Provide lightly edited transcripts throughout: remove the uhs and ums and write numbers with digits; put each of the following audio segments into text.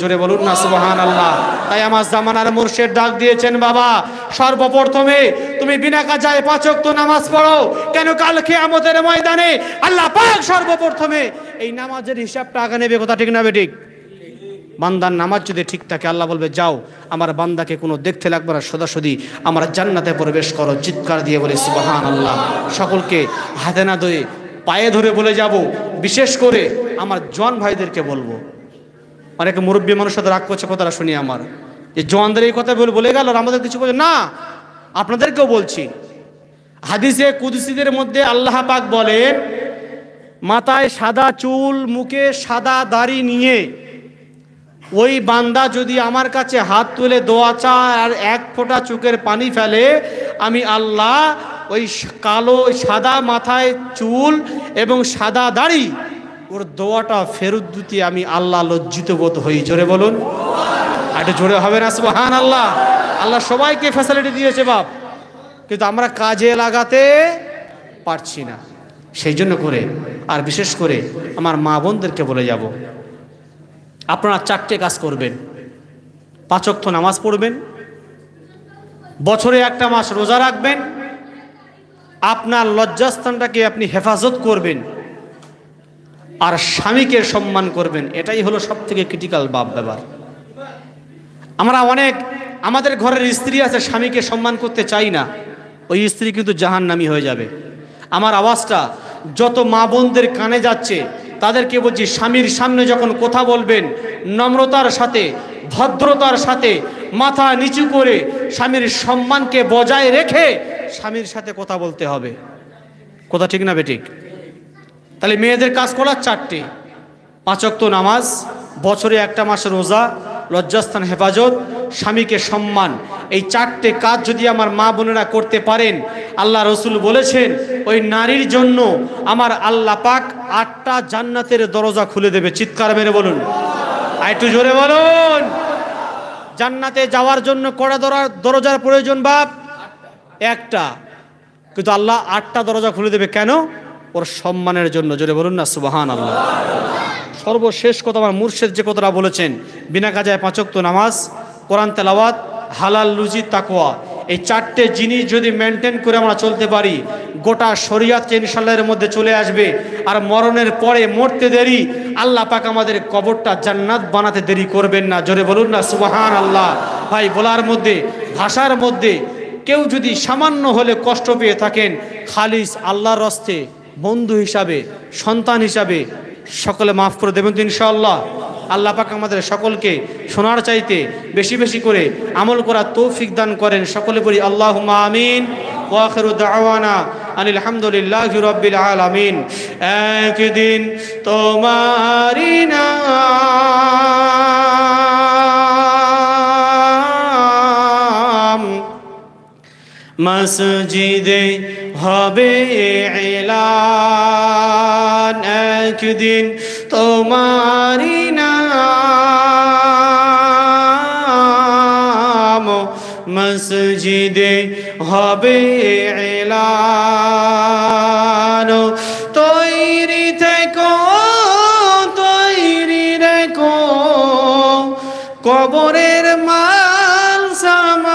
জোরে বলুন না সুবহানাল্লাহ। তাই আমার জামানার মুর্শিদ ডাক দিয়েছেন, বাবা সর্বপ্রথমে তুমি বিনা কাজায় ৫ ওয়াক্ত নামাজ পড়ো। কেন? কাল কিয়ামতের ময়দানে আল্লাহ পাক সর্বপ্রথমে এই নামাজের হিসাবটা আগে নেবে। কথা ঠিক না বেঠিক? বান্দার নামাজ যদি ঠিক থাকে আল্লাহ বলবে, যাও আমার বান্দাকে কোনো দেখতে লাগবে না, সোজাসুজি আমার জান্নাতে প্রবেশ করো। চিৎকার দিয়ে বলি সুবহানাল্লাহ। সকলকে হাতে না ধরে পায়ে ধরে বলে যাব, বিশেষ করে আমার জওয়ান ভাইদেরকে বলবো। অনেকে মুরব্বী মানুষ সাথে রাগ করছে, কথাটা শুনি আমার, যে জওয়ানদের এই কথা বলে গেল আর আমাদের কিছু বলে না। আপনাদেরকেও বলছি, হাদিসে কুদসিদের মধ্যে আল্লাহ পাক বলেন, মাথায় সাদা চুল, মুখে সাদা দাড়ি নিয়ে ওই বান্দা যদি আমার কাছে হাত তুলে দোয়া চায় আর 1 ফোঁটা চোখের পানি ফেলে, আমি আল্লাহ ওই কালো সাদা মাথায় চুল এবং সাদা দাড়ি ওর দোয়াটা ফেরত দিতে আমি আল্লাহ লজ্জিত বোধ হই। জোরে বলুন, একটু জোরে হবে না সুবহানাল্লাহ। আল্লাহ সবাইকে ফ্যাসিলিটি দিয়েছে বাপ, কিন্তু আমরা কাজে লাগাতে পারছি না। সেই জন্য করে আর বিশেষ করে আমার মা বোনদেরকে বলে যাব, আপনারা 4টে কাজ করবেন। 5 ওয়াক্ত নামাজ পড়বেন, বছরে 1টা মাস রোজা রাখবেন, আপনার লজ্জাস্থানটাকে আপনি হেফাজত করবেন, আর স্বামীকে সম্মান করবেন। এটাই হলো সবথেকে ক্রিটিক্যাল ব্যাপার। আমরা আমাদের ঘরের স্ত্রী আছে, স্বামীকে সম্মান করতে চাই না, ওই স্ত্রী কিন্তু জাহান্নামী হয়ে যাবে। আমার আওয়াজটা যত মা বোনদের কানে যাচ্ছে তাদেরকে বলছি, স্বামীর সামনে যখন কথা বলবেন নম্রতার সাথে, ভদ্রতার সাথে, মাথা নিচু করে স্বামীর সম্মানকে বজায় রেখে স্বামীর সাথে কথা বলতে হবে। কথা ঠিক না বেঠিক? তাহলে মেয়েদের কাজ করার 4টে: 5 ওয়াক্ত নামাজ, বছরে 1টা মাস রোজা, লজ্জাস্থান হেফাজত, স্বামীকে সম্মান। এই 4টে কাজ যদি আমার মা বোনেরা করতে পারেন, আল্লাহ রসুল বলেছেন ওই নারীর জন্য আমার আল্লাহ পাক 8টা জান্নাতের দরজা খুলে দেবে। চিৎকার মেরে বলুন, একটু জোরে বলুন। জান্নাতে যাওয়ার জন্য কয়টা দরজার প্রয়োজন বাপ? 1টা, কিন্তু আল্লাহ 8টা দরজা খুলে দেবে। কেন? ওর সম্মানের জন্য। জোরে বলুন না সুবহানাল্লাহ। সর্বশেষ কথা, আমার মুর্শিদ যে কথাটা বলেছেন, বিনা কাজায় 5 ওয়াক্ত নামাজ, কোরআন তেলাওয়াত, হালাল রুজি, তাকওয়া, এই 4টে জিনিস যদি মেনটেন করে আমরা চলতে পারি, গোটা শরীয়ত ইনশাআল্লাহ এর মধ্যে চলে আসবে। আর মরণের পরে মরতে দেরি, আল্লাহ পাক আমাদের কবরটা জান্নাত বানাতে দেরি করবেন না। জোরে বলুন না সুবহানাল্লাহ। ভাই, বলার মধ্যে, ভাষার মধ্যে কেউ যদি সামান্য হলে কষ্ট পেয়ে থাকেন, খালিস আল্লাহর রাস্তে বন্ধু হিসাবে, সন্তান হিসাবে সকলে মাফ করে দেবেন তো ইনশাআল্লাহ। আল্লাহ পাক আমাদের সকলকে শোনার চাইতে বেশি বেশি করে আমল করার তৌফিক দান করেন। সকলে বলি আল্লাহুম্মা আমিন। ওয়া আখিরু দাওয়ানা আনিল হামদুলিল্লাহি রাব্বিল আলামিন। একদিন তোমারি নাম মসজিদে হবে এলান, একদিন তোমারি নাম মসজিদে হবে এলান। তৈরি থেকো, তৈরি রেখো কবরের মাল সামান,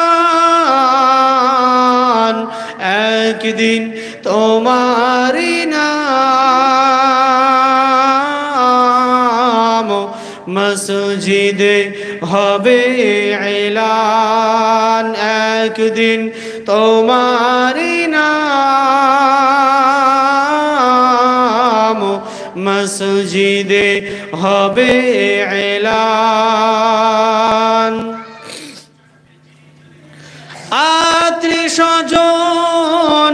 একদিন তোমারি নাম মসজিদে হবে এলান, একদিন তোমারি নাম মসজিদে হবে এলান। আত্মীয় স্বজন,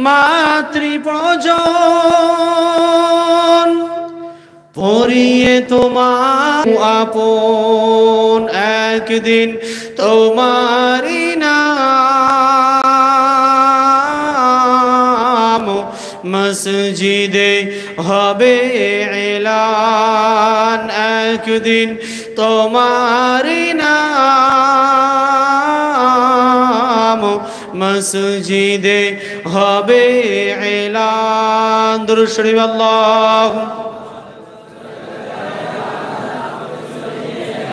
মাতৃপ্রজন পরিয়ে তোমার আপন, একদিন তোমারি নাম মসজিদে হবে এলান, একদিন তোমারি নাম মসজিদে হবে এলান। দুরূদ শরীফ আল্লাহ।